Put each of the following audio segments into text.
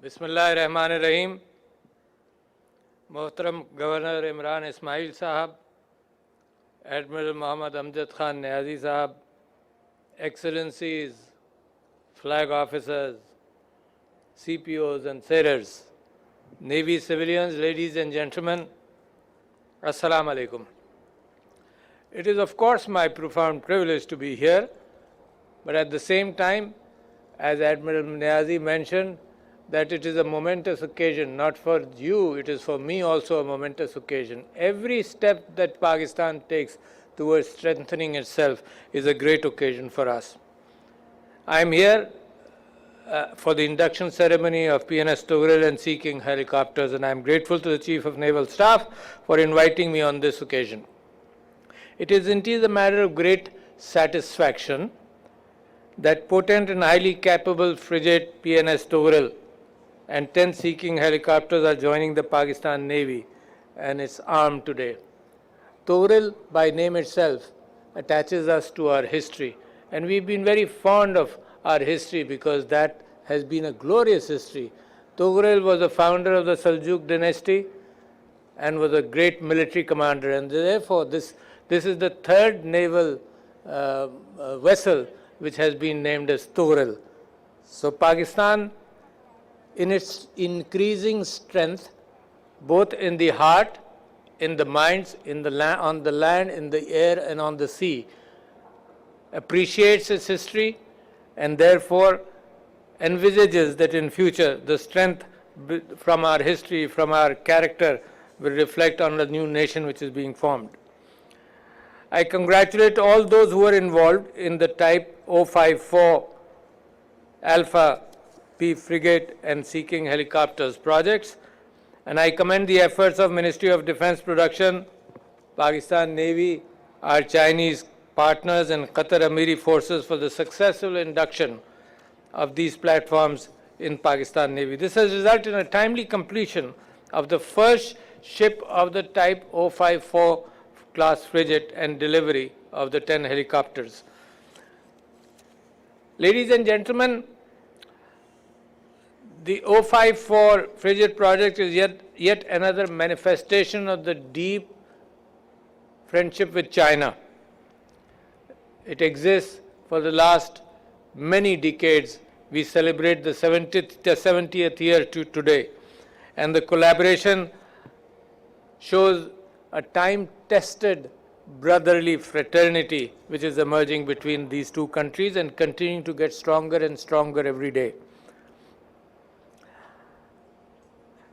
बिस्मिल्लाहिर्रहमानिर्रहीम। मोहतरम गवर्नर इमरान इस्माइल साहब, एडमिरल मोहम्मद अमजद खान नियाजी साहब, Excellencies, flag officers, CPOs and sailors, Navy civilians, ladies and gentlemen, Assalamu alaikum. It is of course my profound privilege to be here, but at the same time, as Admiral Niazi mentioned, that it is a momentous occasion, not for you, it is for me also a momentous occasion. Every step that Pakistan takes towards strengthening itself is a great occasion for us. I am here for the induction ceremony of PNS Togril and Sea King helicopters, and I am grateful to the Chief of Naval Staff for inviting me on this occasion. It is indeed a matter of great satisfaction that potent and highly capable frigate PNS Togril and 10 Sea King helicopters are joining the Pakistan Navy and its arm today. Togril, by name itself, attaches us to our history, and we've been very fond of our history because that has been a glorious history. Togril was the founder of the Seljuk dynasty and was a great military commander, and therefore this is the third naval vessel which has been named as Togril. So Pakistan, in its increasing strength, both in the heart, in the minds, on the land, in the air and on the sea, appreciates its history and therefore envisages that in future the strength from our history, from our character, will reflect on the new nation which is being formed. I congratulate all those who are involved in the Type 054 Alpha P frigate and Sea King helicopters projects, and I commend the efforts of Ministry of Defence Production, Pakistan Navy, our Chinese partners and Qatar Amiri forces for the successful induction of these platforms in Pakistan Navy. This has resulted in a timely completion of the first ship of the Type 054 class frigate and delivery of the 10 helicopters. Ladies and gentlemen, the 054 frigate project is yet another manifestation of the deep friendship with China. It exists for the last many decades. We celebrate the 70th year today, and the collaboration shows a time-tested brotherly fraternity which is emerging between these two countries and continuing to get stronger and stronger every day.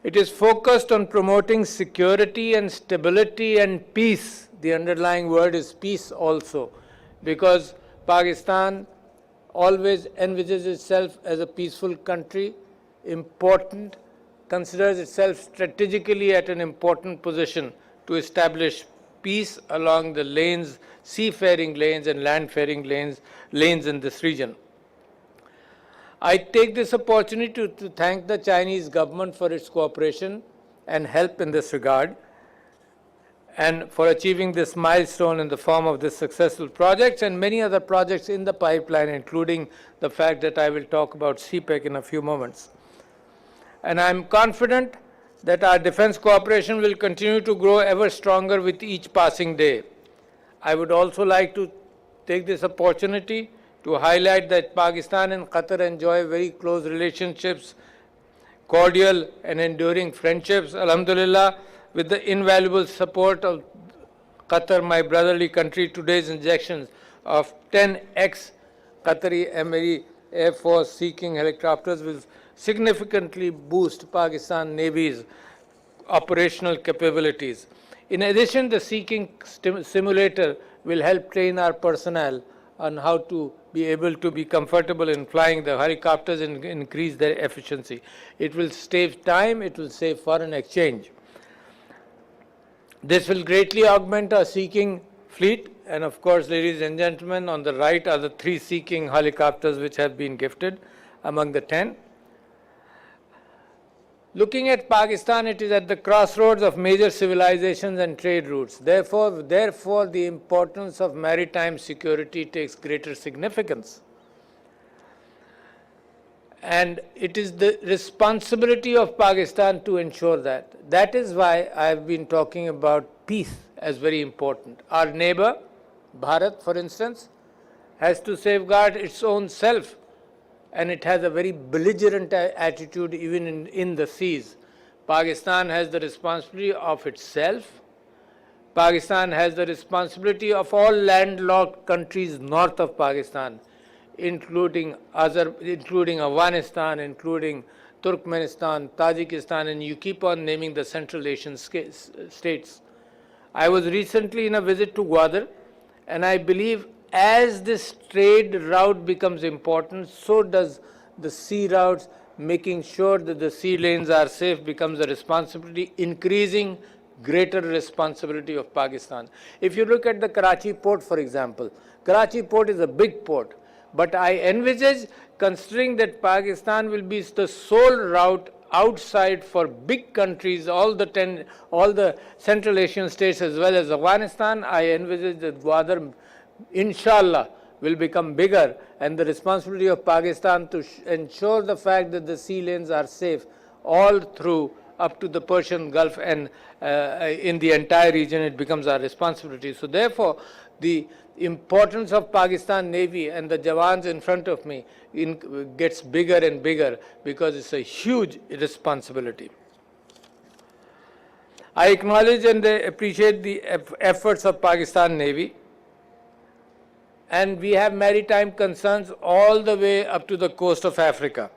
It is focused on promoting security and stability and peace. The underlying word is peace also, because Pakistan always envisages itself as a peaceful country, important, considers itself strategically at an important position to establish peace along the lanes, seafaring lanes and landfaring lanes in this region. I take this opportunity to thank the Chinese government for its cooperation and help in this regard, and for achieving this milestone in the form of this successful project and many other projects in the pipeline, including the fact that I will talk about CPEC in a few moments. And I am confident that our defense cooperation will continue to grow ever stronger with each passing day. I would also like to take this opportunity to highlight that Pakistan and Qatar enjoy very close relationships, cordial and enduring friendships, alhamdulillah, with the invaluable support of Qatar, my brotherly country. Today's injections of 10 ex-Qatari Emiri Air Force Sea King helicopters will significantly boost Pakistan Navy's operational capabilities. In addition, the Sea King simulator will help train our personnel on how to be able to be comfortable in flying the helicopters and increase their efficiency. It will save time, it will save foreign exchange. This will greatly augment our Sea King fleet, and of course, ladies and gentlemen, on the right are the 3 Sea King helicopters which have been gifted among the 10. Looking at Pakistan, it is at the crossroads of major civilizations and trade routes. Therefore, the importance of maritime security takes greater significance. And it is the responsibility of Pakistan to ensure that. That is why I have been talking about peace as very important. Our neighbor, Bharat, for instance, has to safeguard its own self, and it has a very belligerent attitude even in the seas. Pakistan has the responsibility of itself. Pakistan has the responsibility of all landlocked countries north of Pakistan, including Afghanistan, including Turkmenistan, Tajikistan, and you keep on naming the Central Asian states. I was recently in a visit to Gwadar, and I believe as this trade route becomes important, so does the sea routes. Making sure that the sea lanes are safe becomes a responsibility, increasing greater responsibility of Pakistan. If you look at the Karachi port, for example, Karachi port is a big port, but I envisage, considering that Pakistan will be the sole route outside for big countries, all the Central Asian states as well as Afghanistan, I envisage that Gwadar, inshallah, will become bigger, and the responsibility of Pakistan to ensure the fact that the sea lanes are safe all through up to the Persian Gulf and in the entire region, it becomes our responsibility. So therefore, the importance of Pakistan Navy and the Jawans in front of me gets bigger and bigger because it's a huge responsibility. I acknowledge and appreciate the efforts of Pakistan Navy, and we have maritime concerns all the way up to the coast of Africa,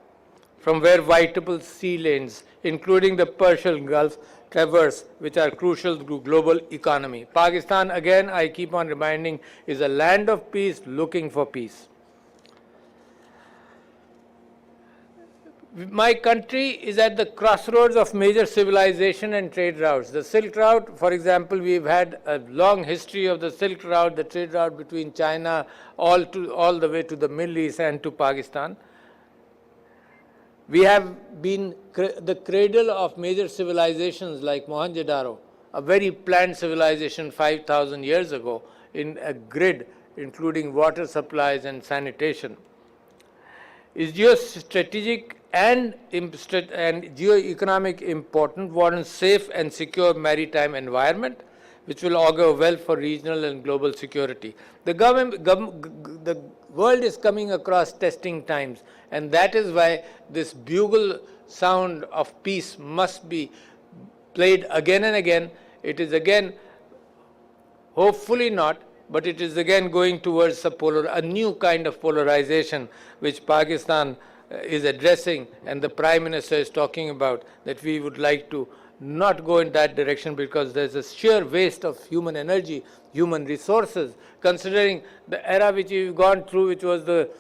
from where vital sea lanes, including the Persian Gulf, traverse, which are crucial to global economy. Pakistan, again, I keep on reminding, is a land of peace looking for peace. My country is at the crossroads of major civilization and trade routes. The Silk Route, for example, we've had a long history of the Silk Route, the trade route between China all the way to the Middle East and to Pakistan. We have been the cradle of major civilizations like Mohenjo-daro, a very planned civilization 5,000 years ago in a grid including water supplies and sanitation. Is geostrategic and geo-economic important, warrants safe and secure maritime environment, which will augur well for regional and global security. The world is coming across testing times, and that is why this bugle sound of peace must be played again and again. It is again, hopefully not, but it is again going towards a new kind of polarization which Pakistan is addressing, and the Prime Minister is talking about, that we would like to not go in that direction because there's a sheer waste of human energy, human resources, considering the era which we've gone through, which was the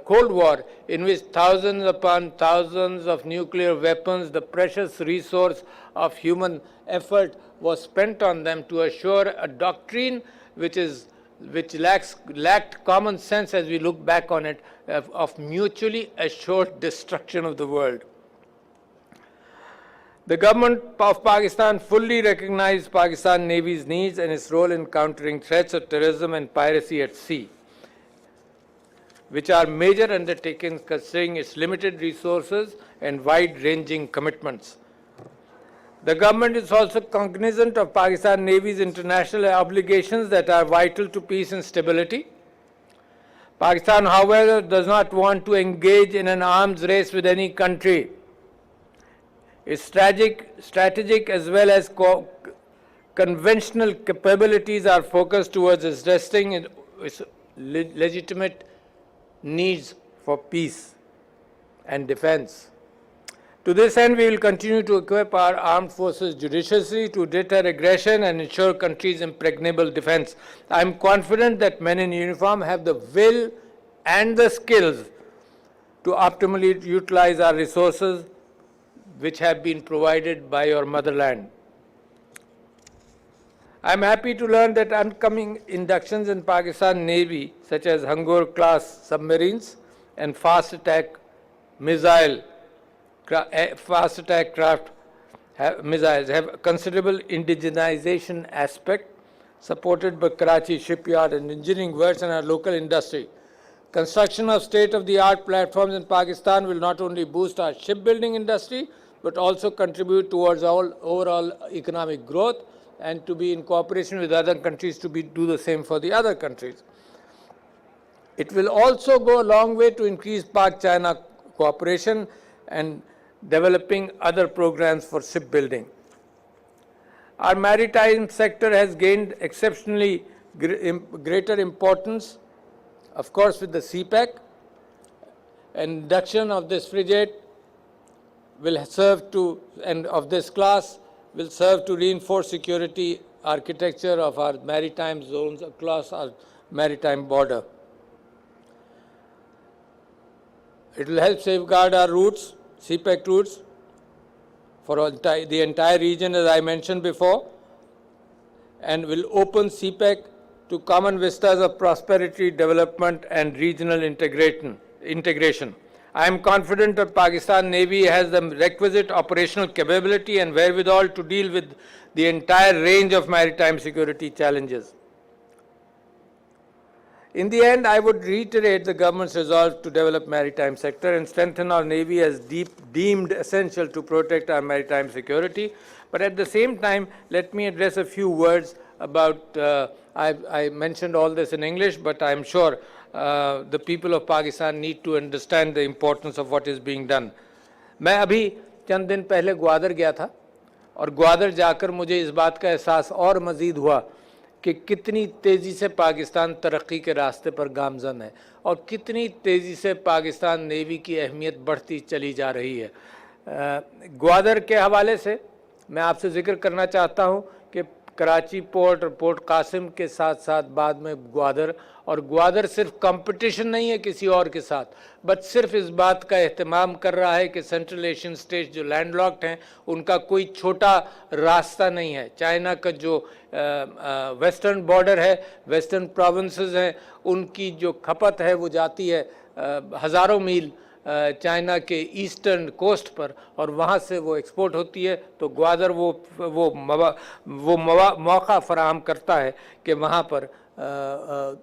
Cold War, in which thousands upon thousands of nuclear weapons, the precious resource of human effort was spent on them to assure a doctrine which lacked common sense as we look back on it, of mutually assured destruction of the world. The government of Pakistan fully recognizes Pakistan Navy's needs and its role in countering threats of terrorism and piracy at sea, which are major undertakings considering its limited resources and wide-ranging commitments. The government is also cognizant of Pakistan Navy's international obligations that are vital to peace and stability. Pakistan, however, does not want to engage in an arms race with any country. Its strategic as well as conventional capabilities are focused towards addressing its legitimate needs for peace and defense. To this end, we will continue to equip our armed forces judiciously to deter aggression and ensure country's impregnable defense. I am confident that men in uniform have the will and the skills to optimally utilize our resources which have been provided by your motherland. I am happy to learn that upcoming inductions in Pakistan Navy, such as Hangoor class submarines and fast attack craft missiles, have considerable indigenization aspect, supported by Karachi shipyard and engineering works in our local industry. Construction of state-of-the-art platforms in Pakistan will not only boost our shipbuilding industry, but also contribute towards overall economic growth and to be in cooperation with other countries to do the same for the other countries. It will also go a long way to increase Pak-China cooperation and developing other programs for shipbuilding. Our maritime sector has gained exceptionally greater importance, of course, with the CPEC. Induction of this frigate will serve to, and of this class, will serve to reinforce security architecture of our maritime zones across our maritime border. It will help safeguard our routes, CPEC routes, for the entire region, as I mentioned before, and will open CPEC to common vistas of prosperity, development, and regional integration. I am confident that Pakistan Navy has the requisite operational capability and wherewithal to deal with the entire range of maritime security challenges. In the end, I would reiterate the government's resolve to develop maritime sector and strengthen our Navy as deemed essential to protect our maritime security. But at the same time, let me address a few words about, I mentioned all this in English, but I'm sure the people of Pakistan need to understand the importance of what is being done. मैं अभी चंद दिन पहले ग्वादर गया था और ग्वादर जाकर मुझे इस बात का एहसास और मज़ीद हुआ कि कितनी तेज़ी से पाकिस्तान तरक्की के रास्ते पर गामज़न है और कितनी तेज़ी से पाकिस्तान नेवी की अहमियत बढ़ती चली जा रही है। ग्वादर के हवाले से मैं आपसे ज़िक्र करना चाहता हूँ कि कराची पोर्ट और पोर्ट कासिम के साथ साथ बाद में ग्वादर, और ग्वादर सिर्फ कंपटीशन नहीं है किसी और के साथ, बट सिर्फ इस बात का एहतमाम कर रहा है कि सेंट्रल एशियन स्टेट्स जो लैंडलॉक्ड हैं उनका कोई छोटा रास्ता नहीं है। चाइना का जो वेस्टर्न बॉर्डर है, वेस्टर्न प्रोविंसेस हैं, उनकी जो खपत है वो जाती है हज़ारों मील चाइना के ईस्टर्न कोस्ट पर और वहाँ से वो एक्सपोर्ट होती है। तो ग्वादर वो मौका फराहम करता है कि वहाँ पर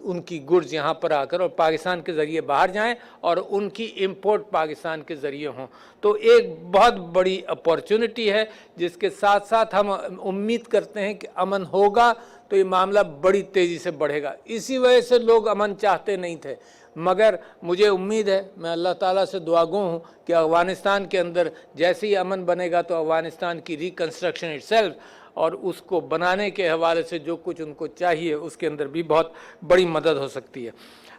उनकी गुड्स यहाँ पर आकर और पाकिस्तान के ज़रिए बाहर जाएं और उनकी इंपोर्ट पाकिस्तान के ज़रिए हों। तो एक बहुत बड़ी अपॉर्चुनिटी है जिसके साथ साथ हम उम्मीद करते हैं कि अमन होगा तो ये मामला बड़ी तेज़ी से बढ़ेगा। इसी वजह से लोग अमन चाहते नहीं थे, मगर मुझे उम्मीद है, मैं अल्लाह ताला से दुआगो हूँ कि अफ़गानिस्तान के अंदर जैसे ही अमन बनेगा तो अफ़गानिस्तान की रिकन्स्ट्रक्शन इटसेल्फ और उसको बनाने के हवाले से जो कुछ उनको चाहिए उसके अंदर भी बहुत बड़ी मदद हो सकती है।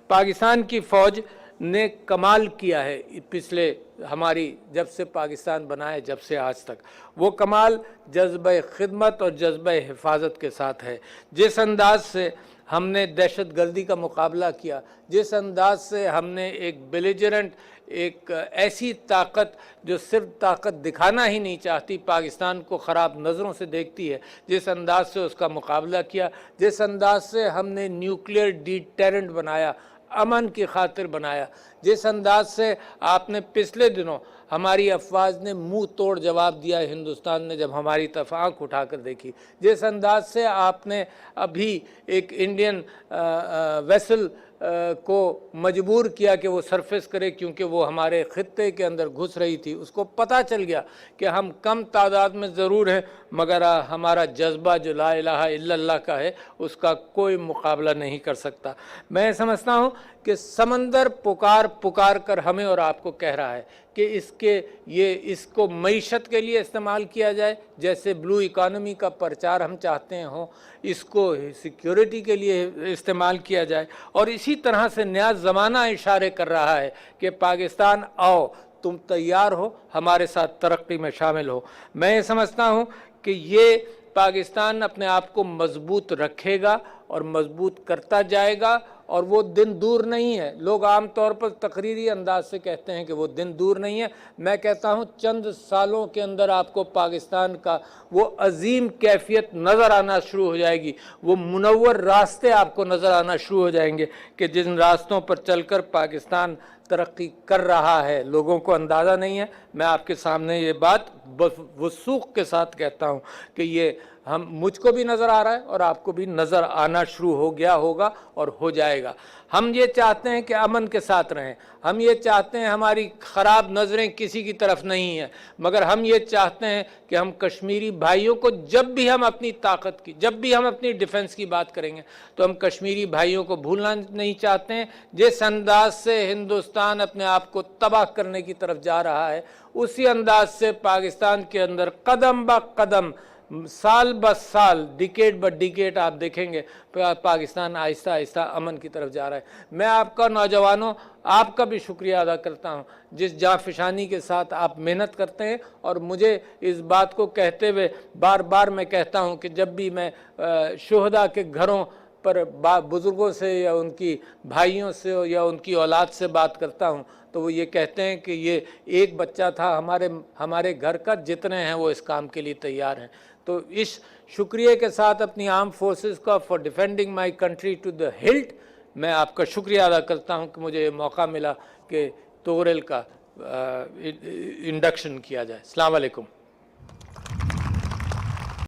पाकिस्तान की फ़ौज ने कमाल किया है पिछले हमारी जब से पाकिस्तान बना है जब से आज तक, वो कमाल जज्बे खिदमत और जज्बे हिफाजत के साथ है। जिस अंदाज से हमने दहशत गर्दी का मुकाबला किया, जिस अंदाज से हमने एक बेलिजरेंट, एक ऐसी ताकत जो सिर्फ ताकत दिखाना ही नहीं चाहती, पाकिस्तान को ख़राब नज़रों से देखती है, जिस अंदाज से उसका मुकाबला किया, जिस अंदाज से हमने न्यूक्लियर डिटेरेंट बनाया, अमन की खातिर बनाया, जिस अंदाज से आपने पिछले दिनों हमारी अफवाज ने मुंह तोड़ जवाब दिया हिंदुस्तान ने जब हमारी तरफ आँख उठाकर देखी, जिस अंदाज से आपने अभी एक इंडियन वेसल को मजबूर किया कि वो सरफेस करे क्योंकि वो हमारे ख़ित्ते के अंदर घुस रही थी, उसको पता चल गया कि हम कम तादाद में ज़रूर हैं मगर हमारा जज्बा जो ला इलाहा इल्लल्लाह का है उसका कोई मुकाबला नहीं कर सकता। मैं समझता हूँ कि समंदर पुकार कर हमें और आपको कह रहा है कि इसको मईशत के लिए इस्तेमाल किया जाए, जैसे ब्लू इकानमी का प्रचार हम चाहते हैं हो, इसको सिक्योरिटी के लिए इस्तेमाल किया जाए। और इसी तरह से नया ज़माना इशारे कर रहा है कि पाकिस्तान आओ, तुम तैयार हो, हमारे साथ तरक्की में शामिल हो। मैं ये समझता हूँ कि ये पाकिस्तान अपने आप को मजबूत रखेगा और मजबूत करता जाएगा और वो दिन दूर नहीं है। लोग आम तौर पर तकरीरी अंदाज से कहते हैं कि वो दिन दूर नहीं है। मैं कहता हूँ चंद सालों के अंदर आपको पाकिस्तान का वो अजीम कैफियत नज़र आना शुरू हो जाएगी, वो मुनव्वर रास्ते आपको नज़र आना शुरू हो जाएंगे कि जिन रास्तों पर चलकर पाकिस्तान तरक्की कर रहा है, लोगों को अंदाज़ा नहीं है। میں آپ کے سامنے یہ بات وثوق کے ساتھ کہتا ہوں کہ یہ مجھ کو بھی نظر آ رہا ہے اور آپ کو بھی نظر آنا شروع ہو گیا ہوگا اور ہو جائے گا. ہم یہ چاہتے ہیں کہ امن کے ساتھ رہیں, ہم یہ چاہتے ہیں, ہماری خراب نظریں کسی کی طرف نہیں ہیں, مگر ہم یہ چاہتے ہیں کہ ہم کشمیری بھائیوں کو جب بھی ہم اپنی طاقت کی, جب بھی ہم اپنی ڈیفنس کی بات کریں گے تو ہم کشمیری بھائیوں کو بھولنا نہیں چاہتے ہیں. جس انداز سے ہندوستان اپنے آپ کو تباہ کرنے کی طرف جا رہا ہے, اسی انداز سے پاکستان کے اندر قدم با قدم, سال بہ سال, ڈیکیڈ بہ ڈیکیڈ آپ دیکھیں گے پاکستان آہستہ آہستہ امن کی طرف جا رہا ہے. میں آپ کا نوجوانوں, آپ کا بھی شکریہ ادا کرتا ہوں جس جانفشانی کے ساتھ آپ محنت کرتے ہیں, اور مجھے اس بات کو کہتے ہوئے بار بار میں کہتا ہوں کہ جب بھی میں شہداء کے گھروں پر بزرگوں سے یا ان کی بھائیوں سے یا ان کی اولاد سے بات کرتا ہوں تو وہ یہ کہتے ہیں کہ یہ ایک بچہ تھا ہمارے گھر کا, جتنے ہیں وہ اس کام کے لیے تیار ہیں. تو اس شکریہ کے ساتھ اپنی آرم فورسز کا for defending my country to the hilt, میں آپ کا شکریہ ادا کرتا ہوں کہ مجھے یہ موقع ملا کہ توغرل کا انڈکشن کیا جائے. السلام علیکم.